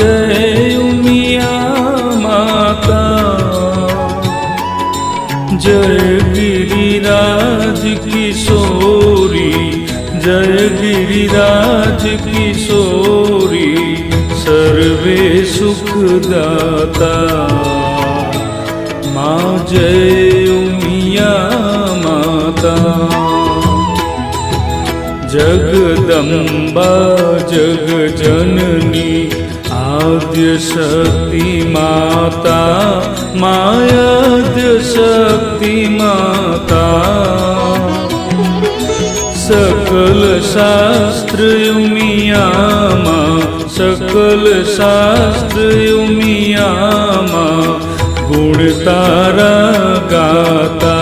जय उमिया माता। जय गिरिराज किशोरी, जय गिरिराज किशोरी, सर्वे सुखदाता। माँ जय उमिया माता। जगदम्बा जगजननी आद्य शक्ति माता, मायाद्य शक्ति माता। सकल शास्त्र उमिया माँ, सकल शास्त्र उमिया माँ, गुण तारा गाता।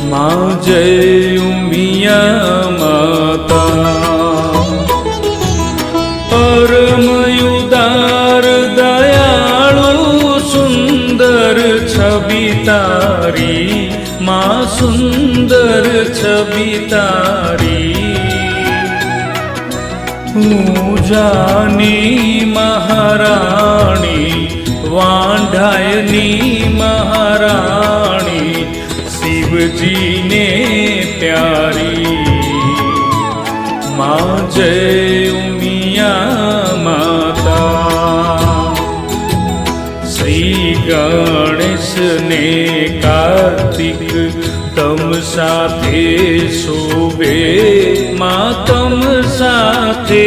माँ जय उमिया माता। परम उदार दयालु सुंदर छवि तारी, माँ सुंदर छवि तारी। पूजानी महारानी, वांढायनी महारानी, शिव जी ने प्यारी। माँ जय उमिया माता। श्री गणेश ने कार्तिक तम साथे शोभे, माँ तम साथे